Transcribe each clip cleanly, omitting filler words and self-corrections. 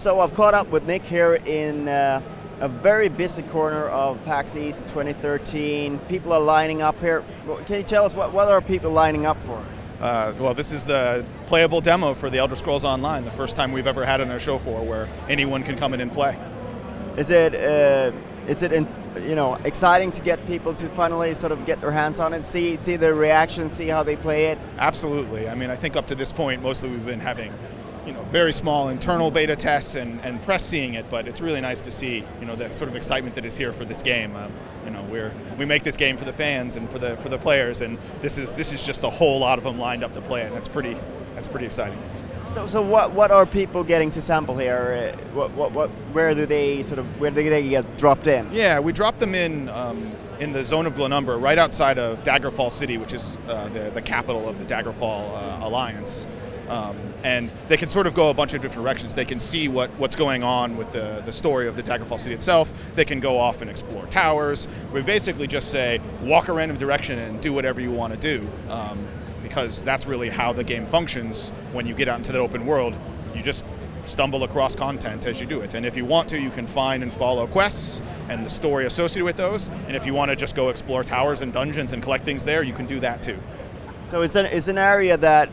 So I've caught up with Nick here in a very busy corner of PAX East 2013. People are lining up here. Can you tell us what are people lining up for? Well, this is the playable demo for the Elder Scrolls Online, the first time we've ever had it on a show floor where anyone can come in and play. Is it exciting to get people to finally sort of get their hands on it, see their reaction, see how they play it? Absolutely. I mean, I think up to this point, mostly we've been having, very small internal beta tests and press seeing it, but it's really nice to see, the sort of excitement that is here for this game. We make this game for the fans and for the players, and this is just a whole lot of them lined up to play it, and that's pretty exciting. So what are people getting to sample here? Where do they get dropped in? Yeah, we dropped them in the zone of Glenumber, right outside of Daggerfall City, which is the capital of the Daggerfall Alliance. And they can sort of go a bunch of different directions. They can see what's going on with the story of the Daggerfall City itself. They can go off and explore towers. We basically just say, walk a random direction and do whatever you want to do. Because that's really how the game functions when you get out into the open world. You just stumble across content as you do it. And if you want to, you can find and follow quests and the story associated with those. And if you want to just go explore towers and dungeons and collect things there, you can do that too. So it's an area that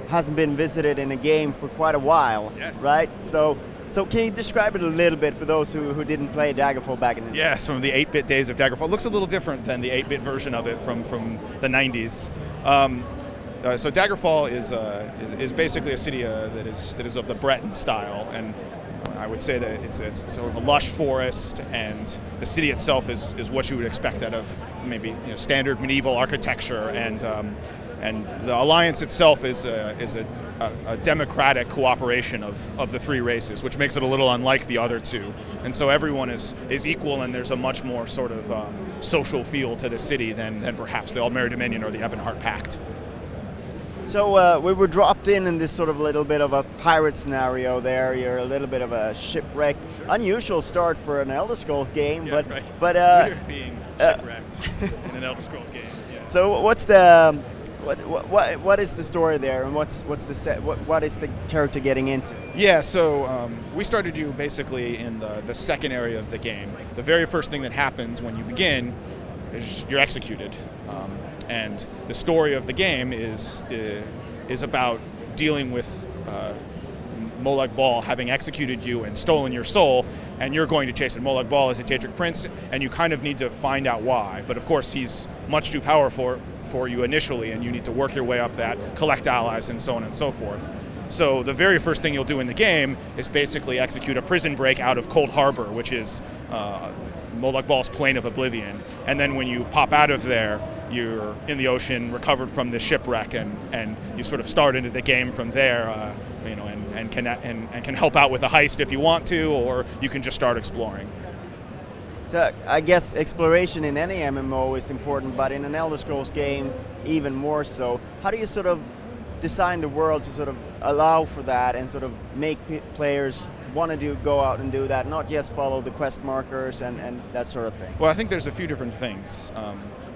hasn't been visited in a game for quite a while, yes. Right? So can you describe it a little bit for those who didn't play Daggerfall back in the day? Yes, from the 8-bit days of Daggerfall. It looks a little different than the 8-bit version of it from the 90s. So Daggerfall is basically a city that is of the Breton style, and I would say that it's sort of a lush forest, and the city itself is what you would expect out of maybe standard medieval architecture, and the Alliance itself is a democratic cooperation of the three races, which makes it a little unlike the other two. And so everyone is equal, and there's a much more sort of social feel to the city than perhaps the Aldmeri Dominion or the Ebonheart Pact. So we were dropped in this sort of little bit of a pirate scenario there. You're a little bit of a shipwreck. Sure. Unusual start for an Elder Scrolls game, yeah, but right. We're being shipwrecked in an Elder Scrolls game. Yeah. So what's the what is the story there, and what is the character getting into? Yeah, so we started you basically in the second area of the game. The very first thing that happens when you begin is you're executed, and the story of the game is about dealing with Molag Bal having executed you and stolen your soul, and you're going to chase it. Molag Bal is a Daedric prince, and you kind of need to find out why. But of course, he's much too powerful for you initially, and you need to work your way up that, collect allies, and so on and so forth. So the very first thing you'll do in the game is basically execute a prison break out of Cold Harbor, which is Molag Bal's Plane of Oblivion. And then when you pop out of there, you're in the ocean, recovered from the shipwreck, and you sort of start into the game from there, and can help out with a heist if you want to, or you can just start exploring. So I guess exploration in any MMO is important, but in an Elder Scrolls game, even more so. How do you sort of design the world to sort of allow for that and sort of make players want to go out and do that, not just follow the quest markers and that sort of thing? Well, I think there's a few different things.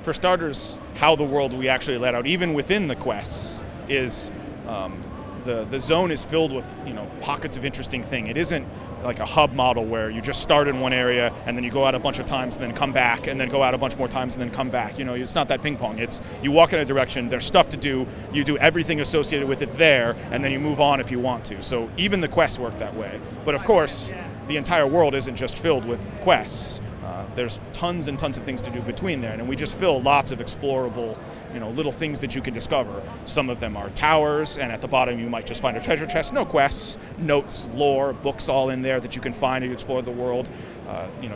For starters, how the world we actually let out, even within the quests, is the zone is filled with pockets of interesting thing. It isn't like a hub model where you just start in one area and then you go out a bunch of times and then come back and then go out a bunch more times and then come back. It's not that ping pong. It's you walk in a direction, there's stuff to do, you do everything associated with it there, and then you move on if you want to. So even the quests work that way. But of course, the entire world isn't just filled with quests. There's tons and tons of things to do between there, and we just fill lots of explorable, little things that you can discover. Some of them are towers, and at the bottom you might just find a treasure chest. No quests, notes, lore, books all in there that you can find as you explore the world.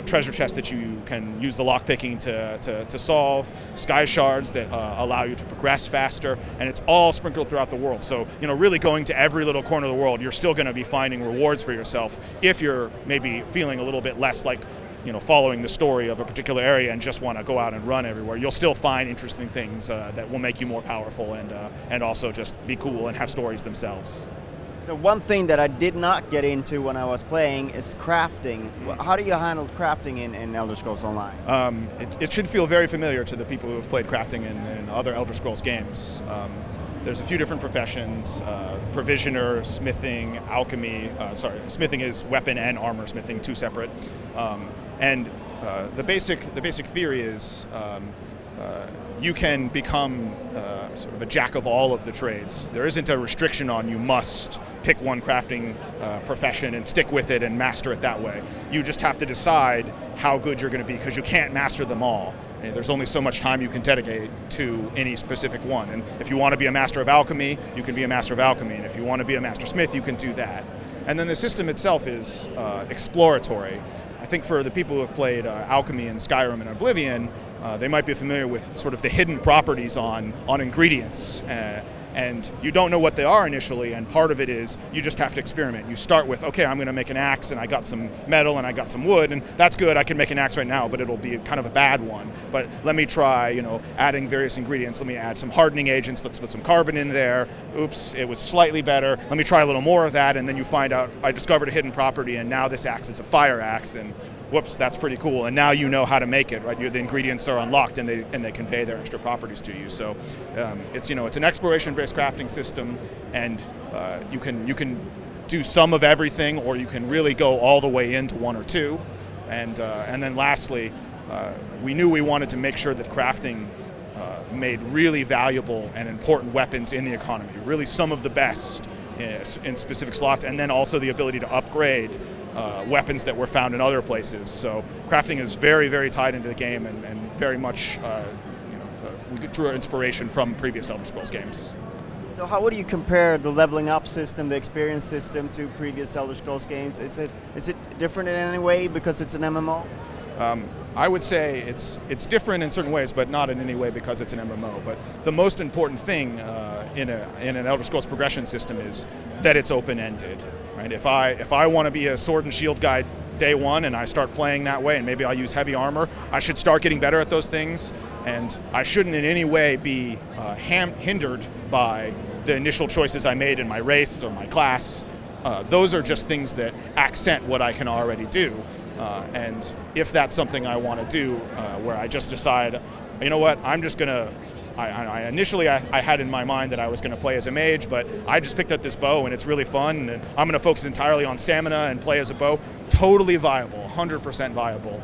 Treasure chests that you can use the lockpicking to solve. Sky shards that allow you to progress faster, and it's all sprinkled throughout the world. So, really going to every little corner of the world, you're still going to be finding rewards for yourself if you're maybe feeling a little bit less like following the story of a particular area and just want to go out and run everywhere. You'll still find interesting things that will make you more powerful and also just be cool and have stories themselves. So one thing that I did not get into when I was playing is crafting. How do you handle crafting in Elder Scrolls Online? It should feel very familiar to the people who have played crafting in other Elder Scrolls games. there's a few different professions: provisioner, smithing, alchemy. Smithing is weapon and armor smithing, two separate. And the basic theory is you can become sort of a jack of all of the trades. There isn't a restriction on you must pick one crafting profession and stick with it and master it that way. You just have to decide how good you're going to be, because you can't master them all. And there's only so much time you can dedicate to any specific one. And if you want to be a master of alchemy, you can be a master of alchemy. And if you want to be a master smith, you can do that. And then the system itself is exploratory. I think for the people who have played Alchemy in Skyrim and Oblivion, they might be familiar with sort of the hidden properties on ingredients. And you don't know what they are initially, and part of it is you just have to experiment. You start with, okay, I'm going to make an axe, and I got some metal, and I got some wood, and that's good, I can make an axe right now, but it'll be kind of a bad one. But let me try, adding various ingredients. Let me add some hardening agents, let's put some carbon in there. Oops, it was slightly better. Let me try a little more of that, and then you find out, I discovered a hidden property, and now this axe is a fire axe, and whoops, that's pretty cool. And now you know how to make it, right? The ingredients are unlocked, and they convey their extra properties to you. So it's an exploration-based crafting system, and you can do some of everything, or you can really go all the way into one or two. And then lastly, we knew we wanted to make sure that crafting made really valuable and important weapons in the economy, really some of the best in specific slots, and then also the ability to upgrade weapons that were found in other places. So crafting is very, very tied into the game, and very much we drew our inspiration from previous Elder Scrolls games. So how would you compare the leveling up system, the experience system, to previous Elder Scrolls games? Is it different in any way because it's an MMO? I would say it's different in certain ways, but not in any way because it's an MMO. But the most important thing in an Elder Scrolls progression system is that it's open-ended. Right? If I want to be a sword and shield guy day one, and I start playing that way, and maybe I'll use heavy armor, I should start getting better at those things, and I shouldn't in any way be hindered by the initial choices I made in my race or my class. Those are just things that accent what I can already do. And if that's something I want to do, where I just decide, you know what, I'm just going to, initially I had in my mind that I was going to play as a mage, but I just picked up this bow and it's really fun, and I'm going to focus entirely on stamina and play as a bow. Totally viable, 100% viable,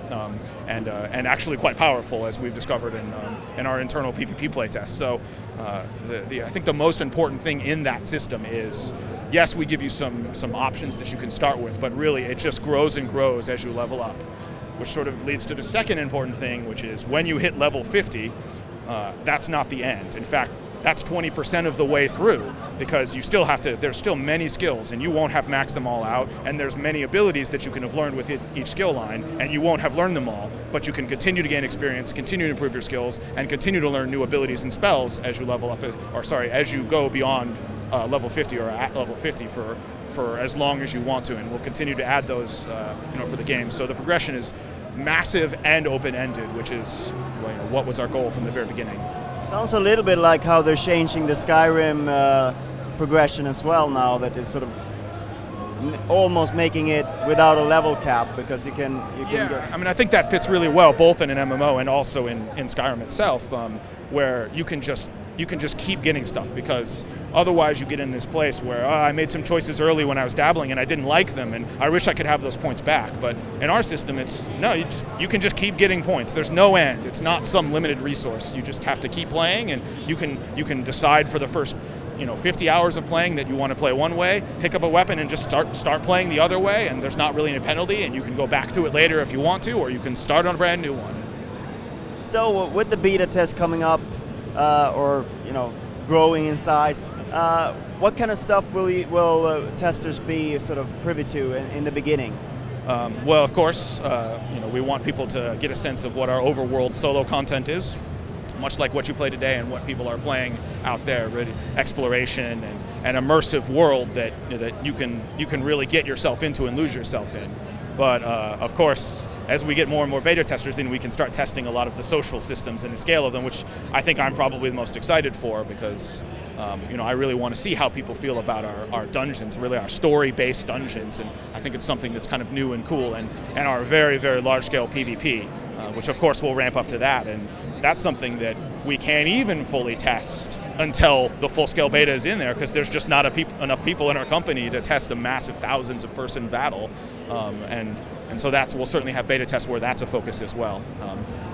and actually quite powerful, as we've discovered in our internal PvP playtest. So I think the most important thing in that system is, yes, we give you some options that you can start with, but really it just grows and grows as you level up, which sort of leads to the second important thing, which is when you hit level 50, that's not the end. In fact, that's 20% of the way through, because you still have to, there's still many skills, and you won't have maxed them all out, and there's many abilities that you can have learned with each skill line, and you won't have learned them all, but you can continue to gain experience, continue to improve your skills, and continue to learn new abilities and spells as you level up, as you go beyond level 50 or at level 50 for as long as you want to, and we'll continue to add those for the game. So the progression is massive and open-ended, which is what was our goal from the very beginning. Sounds a little bit like how they're changing the Skyrim progression as well now, that it's sort of almost making it without a level cap, because you can yeah, I mean, I think that fits really well both in an MMO and also in Skyrim itself, where you can just keep getting stuff, because otherwise you get in this place where I made some choices early when I was dabbling and I didn't like them, and I wish I could have those points back. But in our system, it's no, you can just keep getting points. There's no end. It's not some limited resource. You just have to keep playing, and you can decide for the first 50 hours of playing that you want to play one way, pick up a weapon and just start playing the other way, and there's not really any penalty, and you can go back to it later if you want to, or you can start on a brand new one. So with the beta test coming up, or growing in size, what kind of stuff will testers be sort of privy to in the beginning? Well, of course, we want people to get a sense of what our overworld solo content is, much like what you play today and what people are playing out there. Really, exploration and immersive world that you can really get yourself into and lose yourself in. But of course, as we get more and more beta testers in, we can start testing a lot of the social systems and the scale of them, which I think I'm probably the most excited for, because I really want to see how people feel about our dungeons, really our story-based dungeons, and I think it's something that's kind of new and cool, and our very, very large-scale PvP, which of course will ramp up to that, and that's something that we can't even fully test until the full-scale beta is in there, because there's just not enough people in our company to test a massive thousands of person battle, and so we'll certainly have beta tests where that's a focus as well.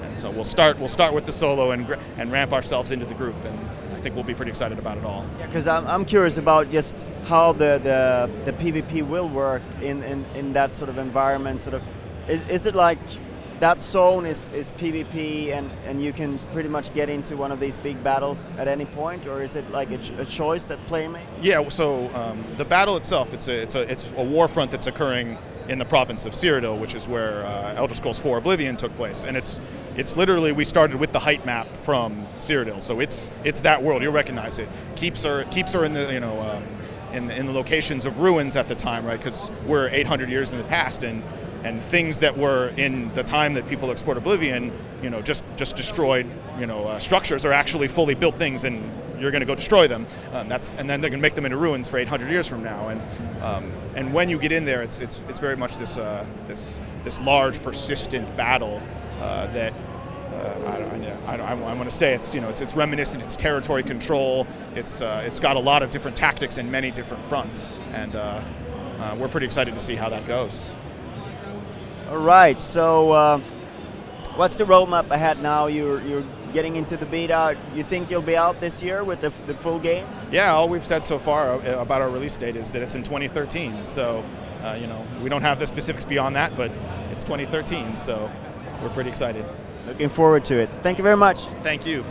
And so we'll start with the solo and ramp ourselves into the group, and I think we'll be pretty excited about it all. Yeah, because I'm curious about just how the PvP will work in that sort of environment. Sort of, is it like that zone is PvP and you can pretty much get into one of these big battles at any point, or is it like a choice that player makes? Yeah, so the battle itself, it's a war front that's occurring in the province of Cyrodiil, which is where Elder Scrolls 4 Oblivion took place, and it's literally, we started with the height map from Cyrodiil, so it's that world. You'll recognize it. Keeps are in the in the locations of ruins at the time, right? Because we're 800 years in the past, and things that were in the time that people explored Oblivion, just destroyed, structures are actually fully built things, and you're going to go destroy them. And then they're going to make them into ruins for 800 years from now. And when you get in there, it's very much this large, persistent battle that I want to say it's reminiscent. It's territory control. It's got a lot of different tactics in many different fronts, and we're pretty excited to see how that goes. All right, so what's the roadmap ahead now? You're getting into the beta. You think you'll be out this year with the full game? Yeah, all we've said so far about our release date is that it's in 2013. So, we don't have the specifics beyond that, but it's 2013, so we're pretty excited. Looking forward to it. Thank you very much. Thank you.